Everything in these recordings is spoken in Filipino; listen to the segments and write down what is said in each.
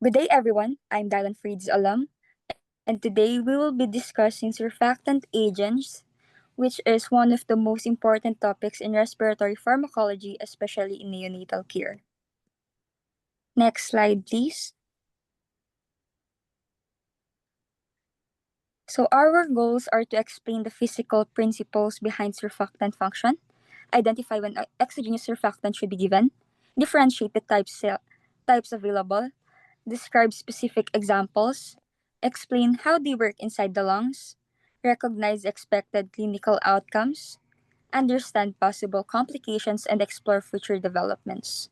Good day, everyone. I'm Dylan Freed's alum, and today we will be discussing surfactant agents, which is one of the most important topics in respiratory pharmacology, especially in neonatal care. Next slide, please. So, our goals are to explain the physical principles behind surfactant function, identify when exogenous surfactant should be given, differentiate the types available, describe specific examples, explain how they work inside the lungs, recognize expected clinical outcomes, understand possible complications, and explore future developments.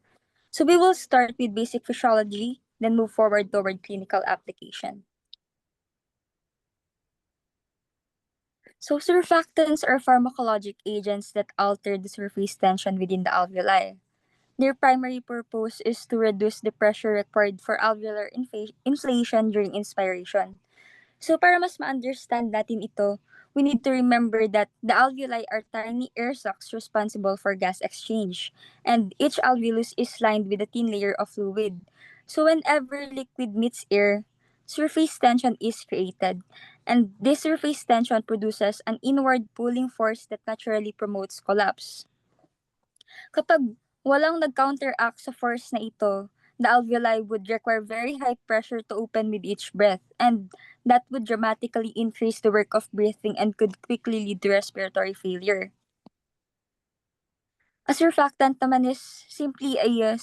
So we will start with basic physiology, then move forward toward clinical application. So surfactants are pharmacologic agents that alter the surface tension within the alveoli. Their primary purpose is to reduce the pressure required for alveolar inflation during inspiration. So para mas ma-understand natin ito, we need to remember that the alveoli are tiny air sacs responsible for gas exchange, and each alveolus is lined with a thin layer of fluid. So whenever liquid meets air, surface tension is created, and this surface tension produces an inward pulling force that naturally promotes collapse. Kapag walang nag-counteract sa force na ito, the alveoli would require very high pressure to open with each breath, and that would dramatically increase the work of breathing and could quickly lead to respiratory failure. A surfactant naman is simply a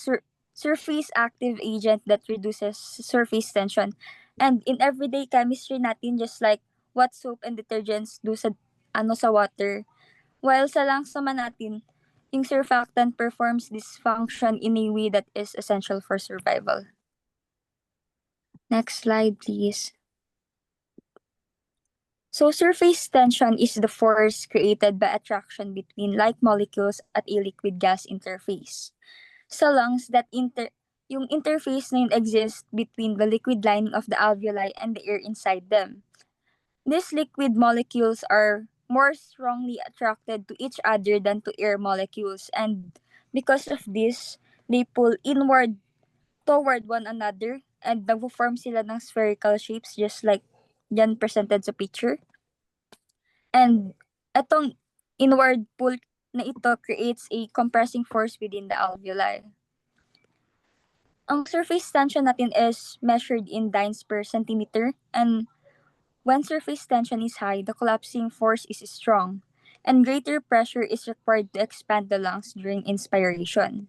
surface active agent that reduces surface tension. And in everyday chemistry natin, just like what soap and detergents do sa water, while sa lungs naman natin, yung surfactant performs this function in a way that is essential for survival. Next slide, please. So surface tension is the force created by attraction between like molecules at a liquid gas interface. Sa lungs, yung interface na yun exists between the liquid lining of the alveoli and the air inside them. These liquid molecules are more strongly attracted to each other than to air molecules, and because of this, they pull inward toward one another and nagpo-form sila ng spherical shapes just like yan presented sa picture. And etong inward pull na ito creates a compressing force within the alveoli. Ang surface tension natin is measured in dynes per centimeter, and when surface tension is high, the collapsing force is strong, and greater pressure is required to expand the lungs during inspiration.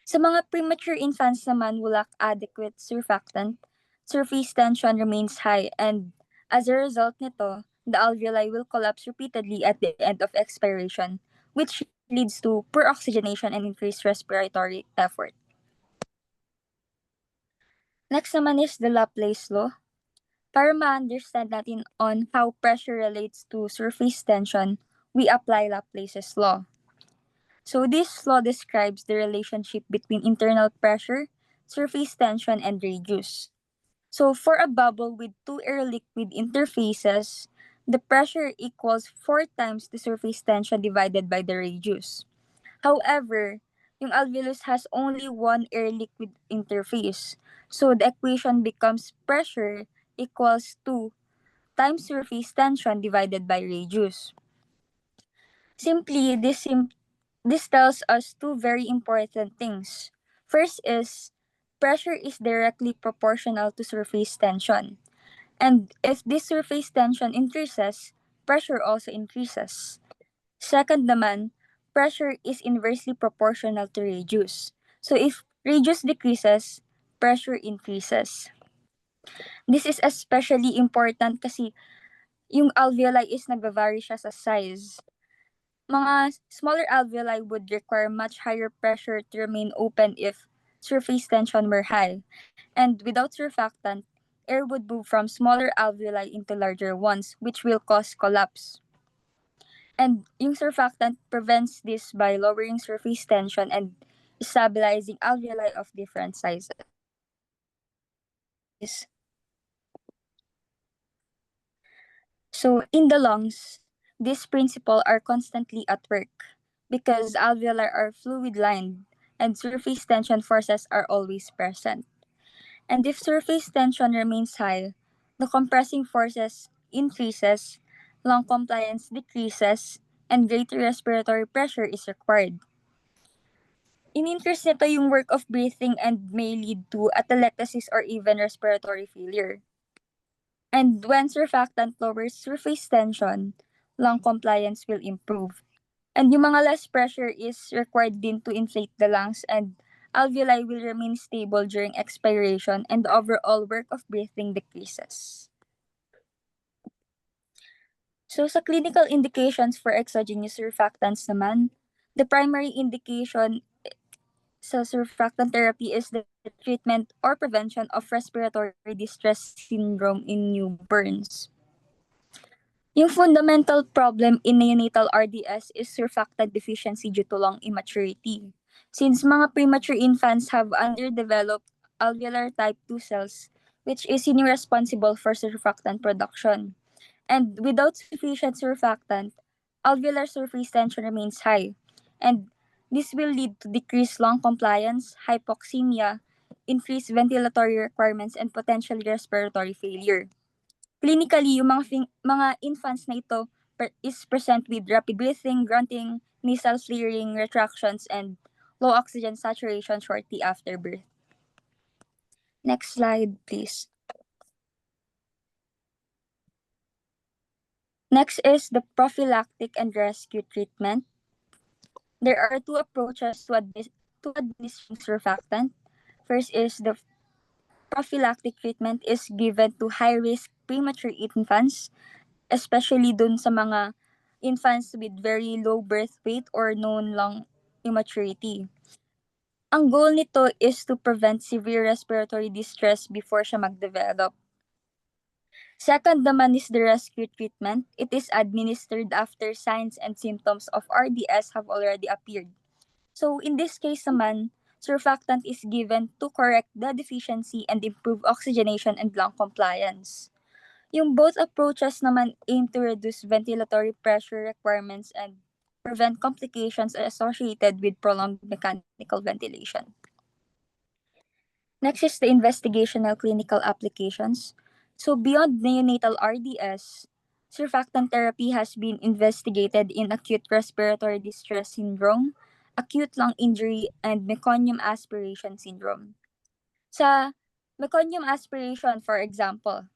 Sa mga premature infants naman who lack adequate surfactant, surface tension remains high, and as a result nito, the alveoli will collapse repeatedly at the end of expiration, which leads to poor oxygenation and increased respiratory effort. Next naman is the Laplace law. Para ma-understand natin on how pressure relates to surface tension, we apply Laplace's law. So this law describes the relationship between internal pressure, surface tension, and radius. So for a bubble with two air-liquid interfaces, the pressure equals 4 times the surface tension divided by the radius. However, yung alveolus has only one air-liquid interface. So the equation becomes pressure equals 2 times surface tension divided by radius. Simply, this tells us two very important things. First is pressure is directly proportional to surface tension. And if this surface tension increases, pressure also increases. Second naman, pressure is inversely proportional to radius. So if radius decreases, pressure increases. This is especially important kasi yung alveoli is nagva-vary siya sa size. Mga smaller alveoli would require much higher pressure to remain open if surface tension were high. And without surfactant, air would move from smaller alveoli into larger ones, which will cause collapse. And yung surfactant prevents this by lowering surface tension and stabilizing alveoli of different sizes. So in the lungs, these principles are constantly at work because alveoli are fluid lined and surface tension forces are always present. And if surface tension remains high, the compressing forces increases, lung compliance decreases, and greater respiratory pressure is required. In-increase nito yung work of breathing and may lead to atelectasis or even respiratory failure. And when surfactant lowers surface tension, lung compliance will improve. And yung mga less pressure is required din to inflate the lungs, and alveoli will remain stable during expiration and the overall work of breathing decreases. So sa clinical indications for exogenous surfactants naman, the primary indication sa surfactant therapy is the treatment or prevention of respiratory distress syndrome in newborns. Yung fundamental problem in neonatal RDS is surfactant deficiency due to lung immaturity. Since mga premature infants have underdeveloped alveolar type 2 cells, which is responsible for surfactant production. And without sufficient surfactant, alveolar surface tension remains high. And this will lead to decreased lung compliance, hypoxemia, increased ventilatory requirements, and potentially respiratory failure. Clinically, yung mga infants na ito is present with rapid breathing, grunting, nasal flaring, retractions, and low oxygen saturation shortly after birth. Next slide, please. Next is the prophylactic and rescue treatment. There are two approaches to administering surfactant. First is the prophylactic treatment is given to high-risk premature infants, especially dun sa mga infants with very low birth weight or known lung immaturity. Ang goal nito is to prevent severe respiratory distress before siya mag-develop. Second naman is the rescue treatment. It is administered after signs and symptoms of RDS have already appeared. So in this case naman, surfactant is given to correct the deficiency and improve oxygenation and lung compliance. Yung both approaches naman aim to reduce ventilatory pressure requirements and prevent complications associated with prolonged mechanical ventilation. Next is the investigational clinical applications. So beyond neonatal RDS, surfactant therapy has been investigated in acute respiratory distress syndrome, acute lung injury, and meconium aspiration syndrome. Sa meconium aspiration, for example,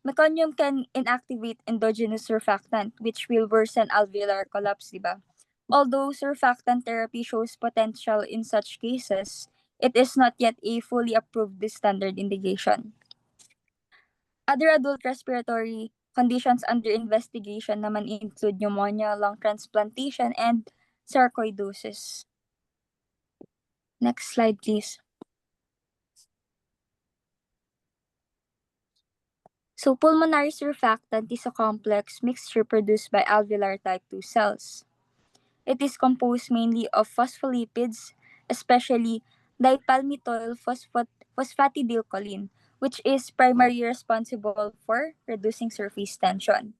meconium can inactivate endogenous surfactant, which will worsen alveolar collapse, diba? Although surfactant therapy shows potential in such cases, it is not yet a fully approved standard indication. Other adult respiratory conditions under investigation naman include pneumonia, lung transplantation, and sarcoidosis. Next slide, please. So pulmonary surfactant is a complex mixture produced by alveolar type 2 cells. It is composed mainly of phospholipids, especially dipalmitoyl phosphatidylcholine, which is primarily responsible for reducing surface tension.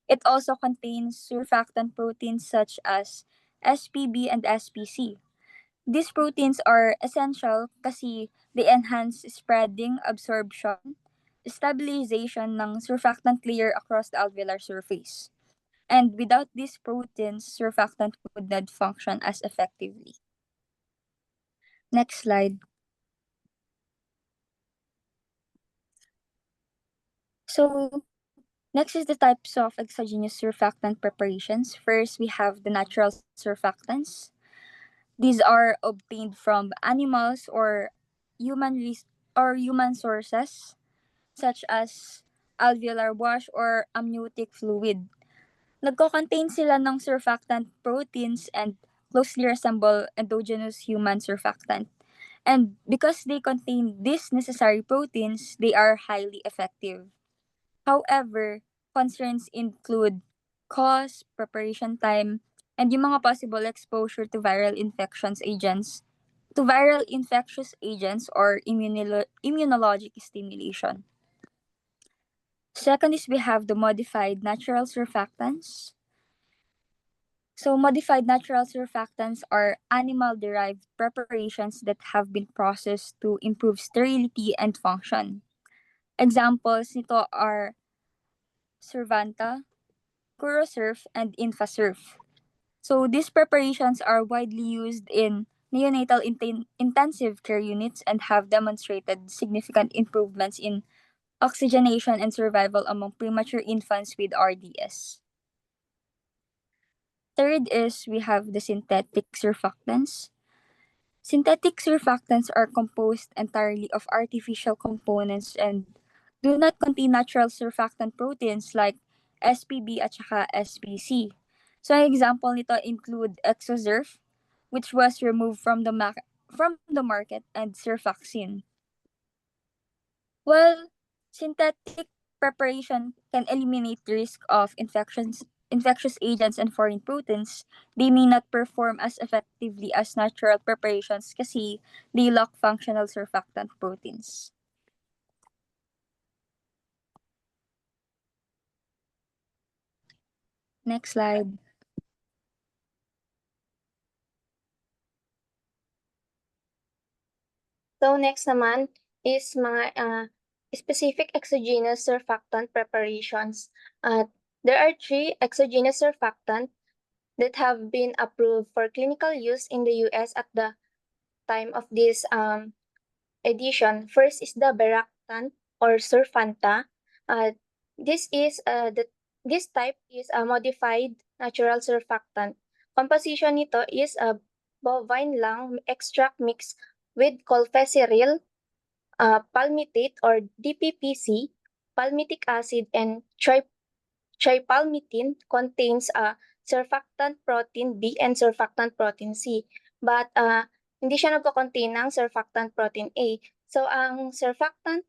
It also contains surfactant proteins such as SPB and SPC. These proteins are essential kasi they enhance spreading, absorption, stabilization ng surfactant layer across the alveolar surface. And without these proteins, surfactant would not function as effectively. Next slide. So, next is the types of exogenous surfactant preparations. First, we have the natural surfactants. These are obtained from animals or human sources, such as alveolar wash or amniotic fluid. Nagko-contain sila ng surfactant proteins and closely resemble endogenous human surfactant. And because they contain these necessary proteins, they are highly effective. However, concerns include cost, preparation time, and yung mga possible exposure to viral infectious agents or immunologic stimulation. Second is we have the modified natural surfactants. So, modified natural surfactants are animal-derived preparations that have been processed to improve sterility and function. Examples nito are Survanta, Curosurf, and Infasurf. So, these preparations are widely used in neonatal intensive care units and have demonstrated significant improvements in oxygenation and survival among premature infants with RDS. Third is we have the synthetic surfactants. Synthetic surfactants are composed entirely of artificial components and do not contain natural surfactant proteins like SPB at saka SPC. So, ang example nito include Exosurf, which was removed from the market, and Surfaxin. While synthetic preparation can eliminate the risk of infectious agents and foreign proteins, they may not perform as effectively as natural preparations kasi they lack functional surfactant proteins. Next slide. So next naman is mga specific exogenous surfactant preparations. There are 3 exogenous surfactants that have been approved for clinical use in the US at the time of this edition. First is the Beractant or Surfanta. This type is a modified natural surfactant. Composition nito is a bovine lung extract mixed with colfeceril, palmitate or DPPC, palmitic acid, and tripalmitin contains surfactant protein B and surfactant protein C. But hindi siya nagko-contain ng surfactant protein A. So ang surfanta,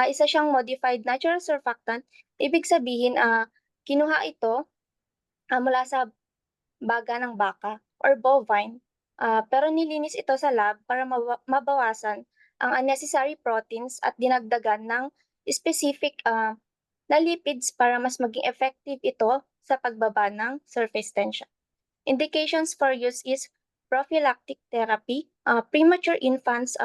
isa siyang modified natural surfactant. Ibig sabihin, kinuha ito mula sa baga ng baka or bovine. Pero nilinis ito sa lab para mabawasan ang unnecessary proteins at dinagdagan ng specific na lipids para mas maging effective ito sa pagbaba ng surface tension. Indications for use is prophylactic therapy, premature infants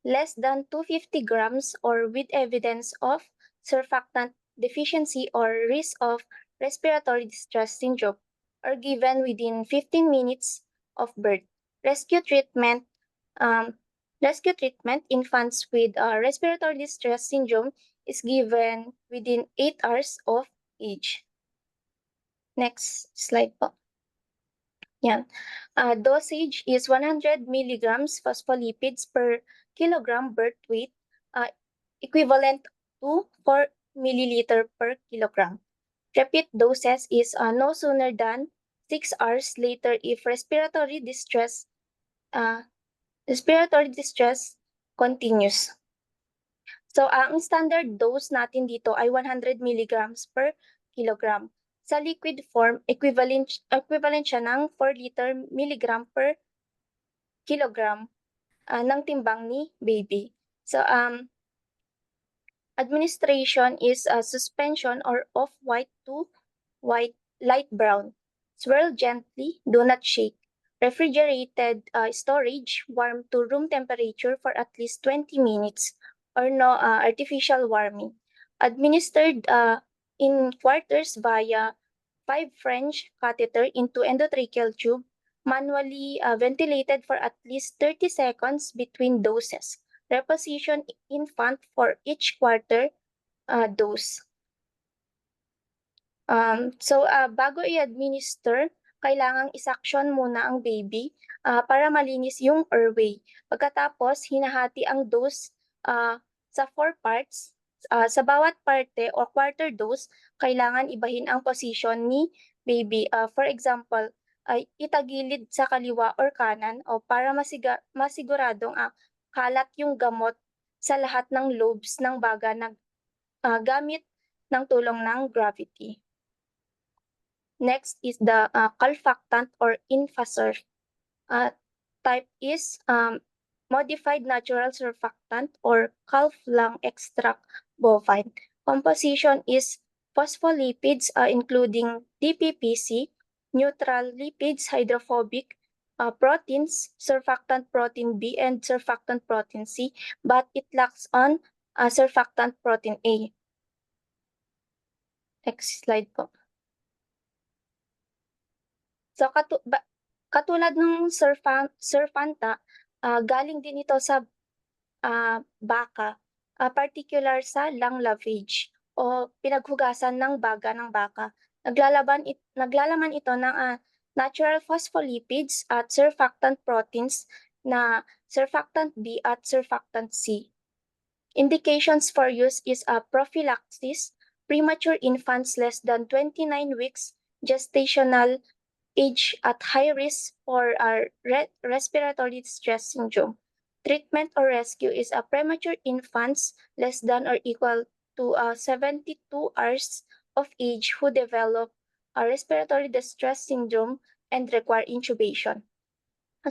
less than 250 grams or with evidence of surfactant deficiency or risk of respiratory distress syndrome are given within 15 minutes of birth. Rescue treatment, infants with respiratory distress syndrome is given within 8 hours of age. Next slide po. Yan. Dosage is 100 milligrams phospholipids per kilogram birth weight, equivalent to 4 milliliter per kilogram. Repeat doses is no sooner than 6 hours later if respiratory distress continues. So, ang standard dose natin dito ay 100 milligrams per kilogram. Sa liquid form, equivalent siya ng 4 liter milligram per kilogram ng timbang ni baby. So, administration is suspension or off-white to light brown. Swirl gently, do not shake. Refrigerated storage, warm to room temperature for at least 20 minutes or no artificial warming. Administered in quarters via 5 French catheter into endotracheal tube, manually ventilated for at least 30 seconds between doses. Reposition infant for each quarter dose. So, bago i-administer, kailangang isaksyon muna ang baby para malinis yung airway. Pagkatapos, hinahati ang dose sa 4 parts. Sa bawat parte o quarter dose, kailangan ibahin ang position ni baby. For example, itagilid sa kaliwa or kanan o para masiguradong kalat yung gamot sa lahat ng lobes ng baga na gamit ng tulong ng gravity. Next is the calfactant or Infasurf. Type is modified natural surfactant or calf lung extract bovine. Composition is phospholipids including DPPC, neutral lipids, hydrophobic proteins, surfactant protein B and surfactant protein C, but it lacks on surfactant protein A. Next slide po. So katulad ng surfanta, galing din ito sa baka, particular sa lung lavage o pinaghugasan ng baga ng baka. Naglalaman ito ng natural phospholipids at surfactant proteins na surfactant B at surfactant C. Indications for use is prophylaxis, premature infants less than 29 weeks, gestational age at high risk for respiratory distress syndrome. Treatment or rescue is premature infants less than or equal to 72 hours of age who develop a respiratory distress syndrome and require intubation.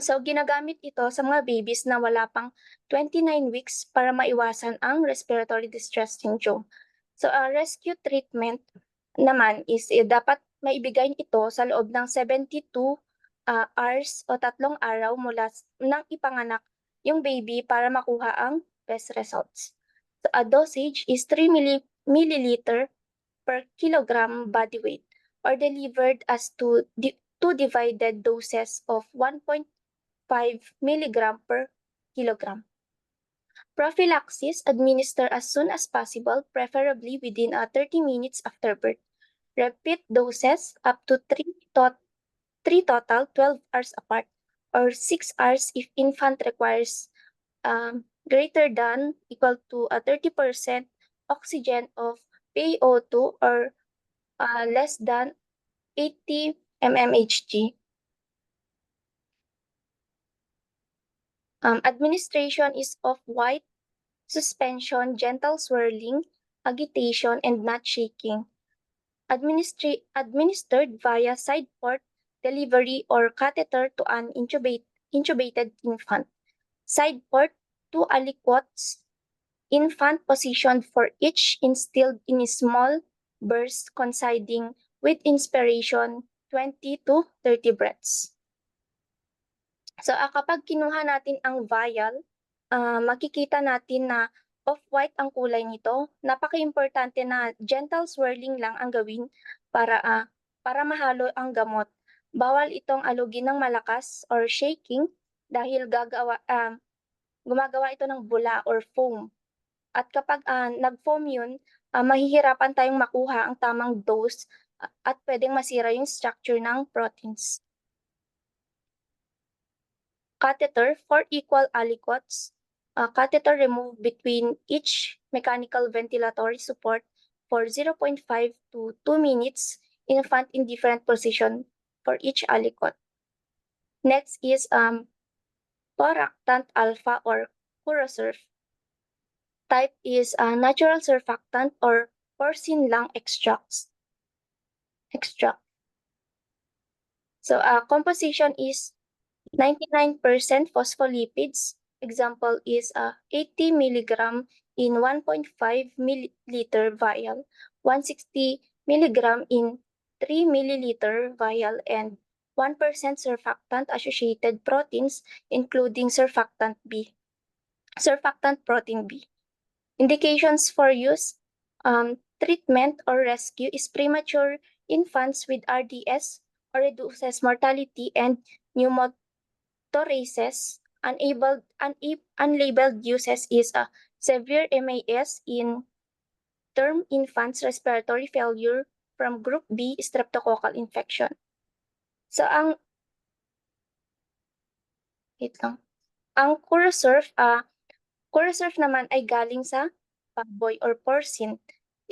So, ginagamit ito sa mga babies na wala pang 29 weeks para maiwasan ang respiratory distress syndrome. So, rescue treatment naman is dapat maibigay ito sa loob ng 72 hours o 3 araw mula nang ipanganak yung baby para makuha ang best results. So, a dosage is 3 milliliter per kilogram body weight or delivered as two divided doses of 1.5 milligram per kilogram. Prophylaxis administer as soon as possible, preferably within 30 minutes after birth. Repeat doses up to 3 total 12 hours apart or 6 hours if infant requires greater than equal to 30% oxygen of PaO2 or less than 80 mmHg. Administration is of white suspension, gentle swirling, agitation, and not shaking. Administered via side port delivery or catheter to an intubated infant. Side port, 2 aliquots, infant positioned for each instilled in small bursts coinciding with inspiration 20 to 30 breaths. So kapag kinuha natin ang vial, makikita natin na off-white ang kulay nito. Napaka-importante na gentle swirling lang ang gawin para mahalo ang gamot. Bawal itong alugin ng malakas or shaking dahil gumagawa ito ng bula or foam. At kapag nag-foam yun, mahihirapan tayong makuha ang tamang dose at pwedeng masira yung structure ng proteins. Catheter, 4 equal aliquots. Catheter removed between each mechanical ventilatory support for 0.5 to 2 minutes, infant in different position for each aliquot. Next is Poractant alpha or Curosurf. Type is natural surfactant or porcine lung extract. So composition is 99% phospholipids. Example is 80 milligram in 1.5 milliliter vial, 160 milligram in 3 milliliter vial, and 1% surfactant associated proteins including surfactant protein B. Indications for use, treatment or rescue is premature infants with RDS or reduces mortality and pneumothoraces. Unlabeled uses is severe MAS in term infants, respiratory failure from group B, streptococcal infection. So ang Curosurf naman ay galing sa baboy or porcine.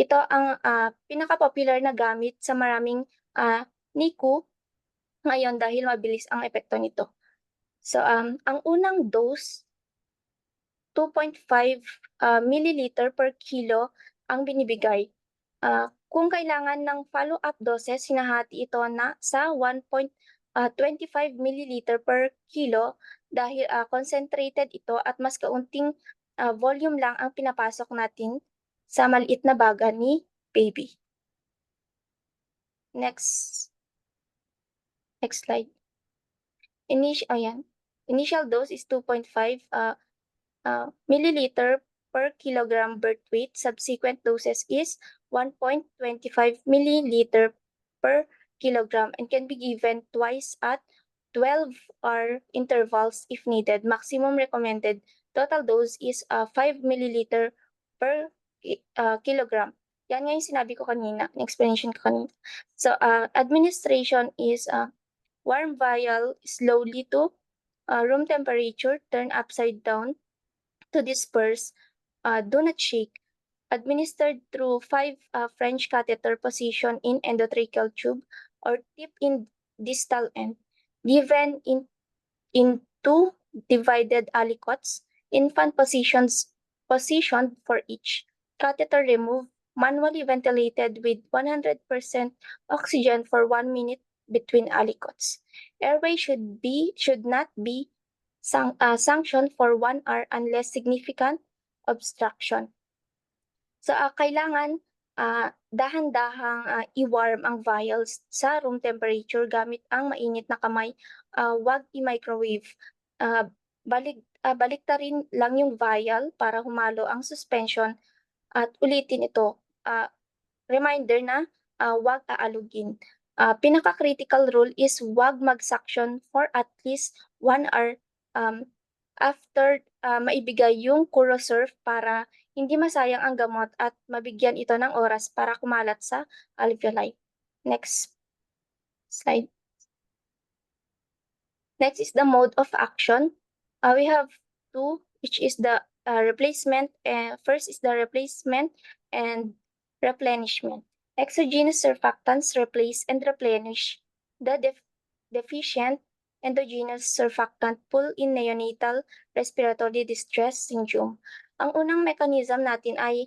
Ito ang pinaka-popular na gamit sa maraming NICU ngayon dahil mabilis ang epekto nito. So ang unang dose, 2.5 milliliter per kilo ang binibigay. Kung kailangan ng follow-up doses, hinahati ito sa 1.25 milliliter per kilo dahil concentrated ito at mas kaunting volume lang ang pinapasok natin sa maliit na baga ni baby. Next slide. Initial dose is 2.5 milliliter per kilogram birth weight. Subsequent doses is 1.25 milliliter per kilogram and can be given twice at 12-hour intervals if needed. Maximum recommended total dose is 5 milliliter per kilogram. Yan nga yung sinabi ko kanina, explanation ko kanina. So, administration is warm vial slowly to room temperature, turn upside down to disperse. Do not shake. Administered through 5 French catheter position in endotracheal tube or tip in distal end. Given in 2 divided aliquots, infant positioned for each. Catheter removed, manually ventilated with 100% oxygen for 1 minute between aliquots. Airway should not be sanctioned for 1 hour unless significant obstruction. So, kailangan dahan-dahang i-warm ang vials sa room temperature gamit ang mainit na kamay. Wag i-microwave. Baliktarin lang yung vial para humalo ang suspension at ulitin ito. Reminder na wag aalugin. Pinaka-critical rule is wag mag-suction for at least 1 hour after maibigay yung Curosurf para hindi masayang ang gamot at mabigyan ito ng oras para kumalat sa alveoli. Next slide. Next is the mode of action. We have two, which is the replacement. First is the replacement and replenishment. Exogenous surfactants replace and replenish the deficient endogenous surfactant pool in neonatal respiratory distress syndrome. Ang unang mechanism natin ay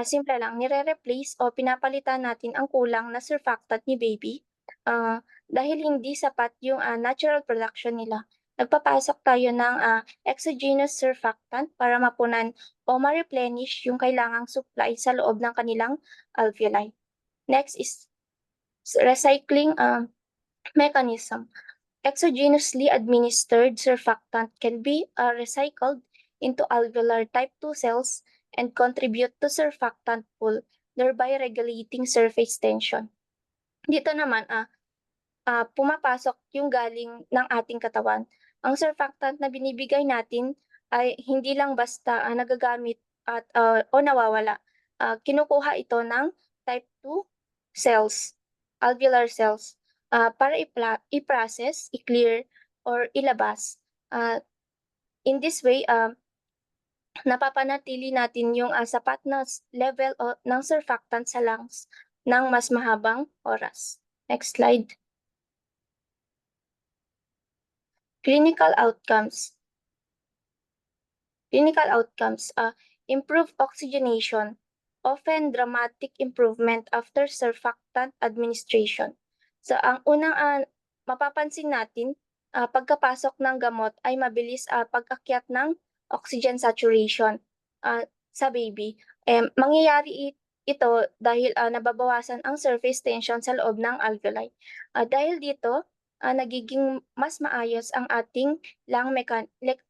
simple lang, nire-replace o pinapalitan natin ang kulang na surfactant ni baby dahil hindi sapat yung natural production nila. Nagpapasok tayo ng exogenous surfactant para mapunan o ma-replenish yung kailangang supply sa loob ng kanilang alveoli. Next is recycling mechanism. Exogenously administered surfactant can be recycled into alveolar type 2 cells and contribute to surfactant pool, thereby regulating surface tension. Dito naman, pumapasok yung galing ng ating katawan. Ang surfactant na binibigay natin ay hindi lang basta nagagamit at o nawawala. Kinukuha ito ng type 2 cells, alveolar cells, para i-process, i-clear, or ilabas. In this way, napapanatili natin yung sapat na level ng surfactant sa lungs ng mas mahabang oras. Next slide. Clinical outcomes. Improved oxygenation, often dramatic improvement after surfactant administration. So, ang unang mapapansin natin, pagkapasok ng gamot ay mabilis pag-akyat ng oxygen saturation sa baby. Mangyayari ito dahil nababawasan ang surface tension sa loob ng alveoli. Dahil dito, nagiging mas maayos ang ating lung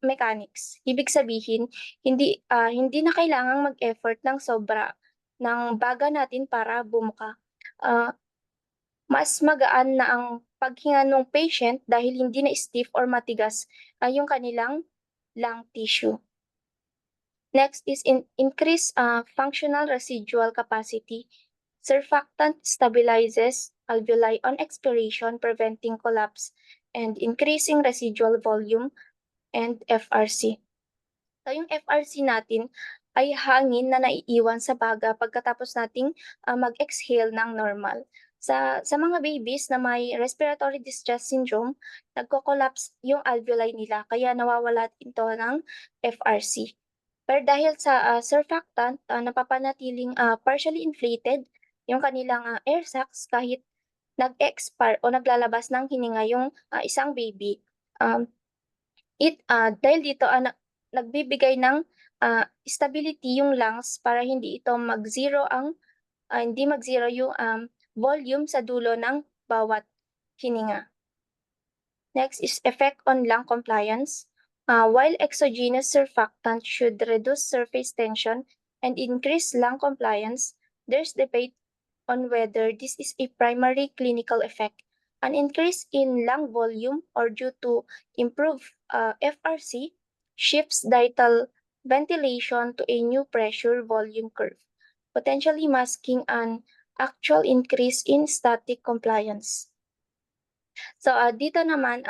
mechanics. Ibig sabihin, hindi na kailangang mag-effort ng sobra ng baga natin para bumuka. Mas magaan na ang paghinga ng patient dahil hindi na stiff or matigas yung kanilang lung tissue. Next is increase functional residual capacity. Surfactant stabilizes alveoli on expiration, preventing collapse and increasing residual volume and FRC. So yung FRC natin ay hangin na naiiwan sa baga pagkatapos nating mag-exhale ng normal. Sa mga babies na may respiratory distress syndrome, nagko-collapse yung alveoli nila kaya nawawala ito ng FRC. Pero dahil sa surfactant, napapanatiling partially inflated yung kanilang air sacs kahit nag-expire o naglalabas ng hininga yung isang baby. Dahil dito nagbibigay ng stability yung lungs para hindi ito mag-zero yung volume sa dulo ng bawat hininga. Next is effect on lung compliance. While exogenous surfactant should reduce surface tension and increase lung compliance, there's debate on whether this is a primary clinical effect. An increase in lung volume or due to improved FRC shifts diethyl ventilation to a new pressure volume curve, potentially masking an actual increase in static compliance. So, dito naman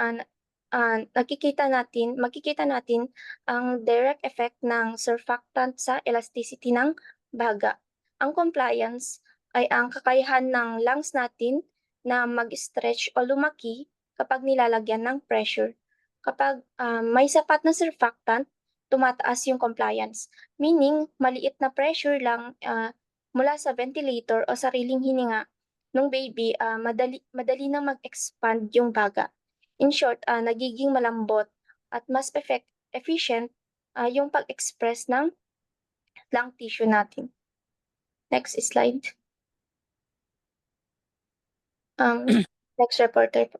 makikita natin ang direct effect ng surfactant sa elasticity ng baga. Ang compliance ay ang kakayahan ng lungs natin na mag-stretch o lumaki kapag nilalagyan ng pressure. Kapag may sapat na surfactant, tumataas yung compliance. Meaning, maliit na pressure lang mula sa ventilator o sariling hininga nung baby, madali na mag-expand yung baga. In short, nagiging malambot at mas efficient yung pag-express ng lung tissue natin. Next slide. Next reporter po.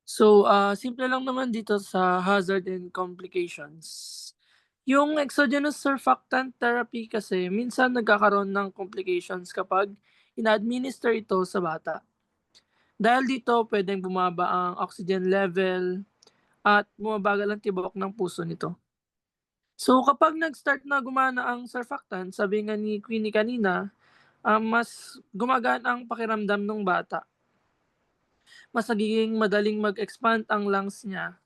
So, simple lang naman dito sa hazard and complications. Yung exogenous surfactant therapy kasi minsan nagkakaroon ng complications kapag ina-administer ito sa bata. Dahil dito, pwedeng bumaba ang oxygen level at bumabagal ang tibok ng puso nito. So, kapag nag-start na gumana ang surfactant, sabi nga ni Queenie kanina, mas gumagaan ang pakiramdam ng bata. Mas nagiging madaling mag-expand ang lungs niya.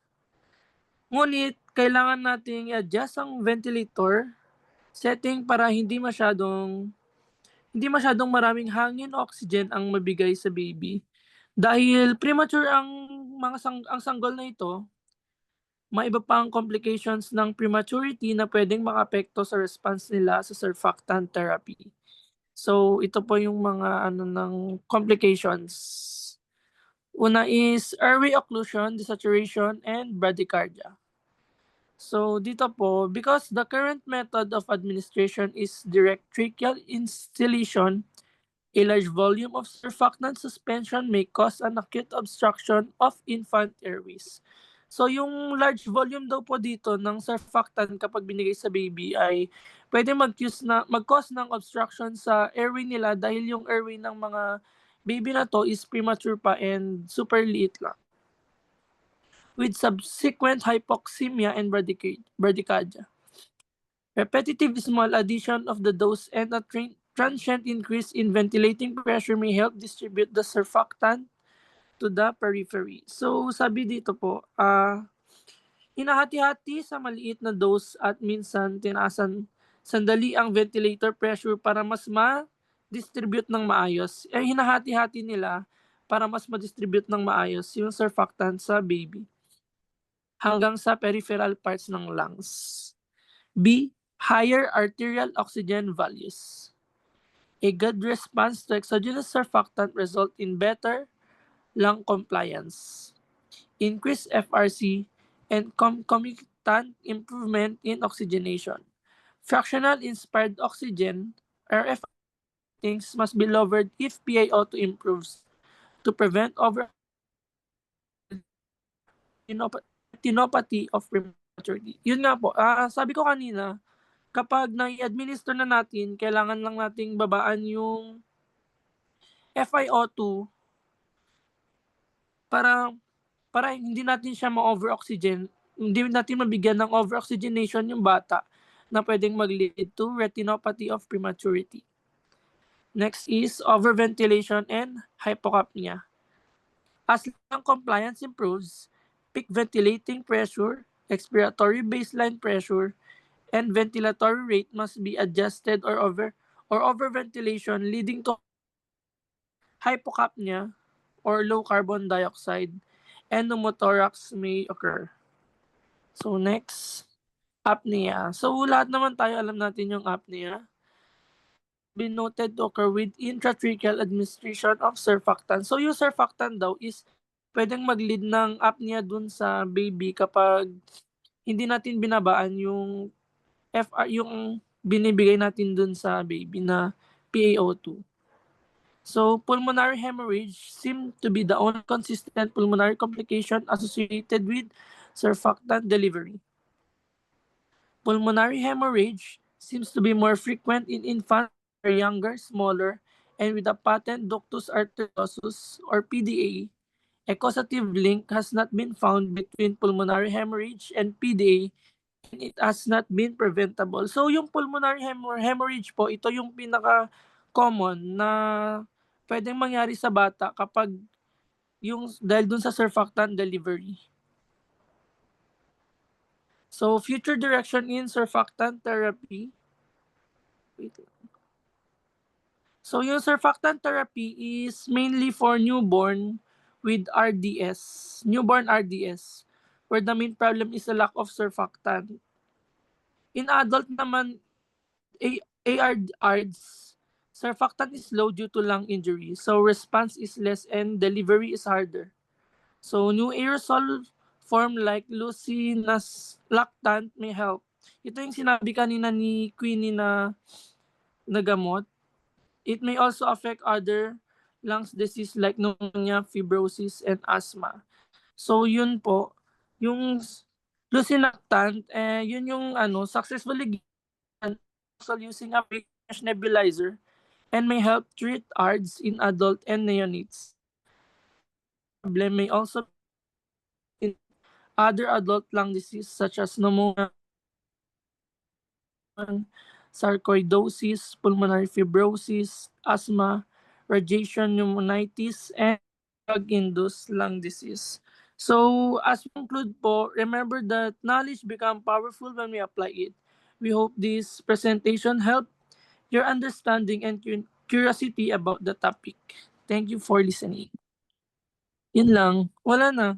Ngunit, kailangan nating i-adjust ang ventilator setting para hindi masyadong maraming hangin o oxygen ang mabigay sa baby. Dahil premature ang ang sanggol na ito, may iba pang complications ng prematurity na pwedeng makaapekto sa response nila sa surfactant therapy. So, ito po yung mga ng complications. Una is airway occlusion, desaturation, and bradycardia. So, dito po, because the current method of administration is direct tracheal instillation, a large volume of surfactant suspension may cause an acute obstruction of infant airways. So, yung large volume daw po dito ng surfactant kapag binigay sa baby ay pwede mag-cause ng obstruction sa airway nila dahil yung airway ng mga baby na to is premature pa and super liit lang, with subsequent hypoxemia and bradycardia. Repetitive small addition of the dose and a transient increase in ventilating pressure may help distribute the surfactant to the periphery. So, sabi dito po, hinahati-hati sa maliit na dose at minsan tinaasan sandali ang ventilator pressure para mas ma-distribute ng maayos. Hinahati-hati nila para mas ma-distribute ng maayos yung surfactant sa baby hanggang sa peripheral parts ng lungs. B. Higher arterial oxygen values. A good response to exogenous surfactant result in better lung compliance, increased FRC, and concomitant improvement in oxygenation. Fractional inspired oxygen, RF ratings must be lowered if PaO2 improves to prevent retinopathy of prematurity. Yun nga po, sabi ko kanina, kapag nai-administer na natin, kailangan lang nating babaan yung FiO2 para hindi natin siya ma-over-oxygen, hindi natin mabigyan ng over-oxygenation yung bata na pwedeng mag-lead to retinopathy of prematurity. Next is overventilation and hypocapnia. As lung compliance improves, peak ventilating pressure, expiratory baseline pressure, and ventilatory rate must be adjusted or overventilation leading to hypocapnia or low carbon dioxide and pneumothorax may occur. So next, apnea. So lahat naman tayo alam natin yung apnea. Been noted to occur with intratracheal administration of surfactant. So yung surfactant daw is pwedeng mag-lead ng apnea dun sa baby kapag hindi natin binabaan yung binibigay natin dun sa baby na PaO2. So pulmonary hemorrhage seemed to be the only consistent pulmonary complication associated with surfactant delivery. Pulmonary hemorrhage seems to be more frequent in infants who are younger, smaller, and with a patent ductus arteriosus or PDA. A causative link has not been found between pulmonary hemorrhage and PDA, and it has not been preventable. So yung pulmonary hemorrhage po, ito yung pinaka-common na pwedeng mangyari sa bata kapag yung dahil dun sa surfactant delivery. So future direction in surfactant therapy. Wait lang. So yung surfactant therapy is mainly for newborn with RDS, newborn RDS, where the main problem is the lack of surfactant. In adult naman, ARDS, surfactant is low due to lung injury, so response is less and delivery is harder. So new aerosol form like Lucinas lactant may help. Ito yung sinabi kanina ni Queenie na gamot. It may also affect other lungs disease like pneumonia, fibrosis, and asthma. So yun po, yung lusinactant, yun yung successfully given using a British nebulizer and may help treat ARDS in adult and neonates. Problem may also in other adult lung disease such as pneumonia, sarcoidosis, pulmonary fibrosis, asthma, radiation pneumonitis, and drug-induced lung disease. So, as we conclude po, remember that knowledge becomes powerful when we apply it. We hope this presentation helped your understanding and curiosity about the topic. Thank you for listening. Yun lang. Wala na.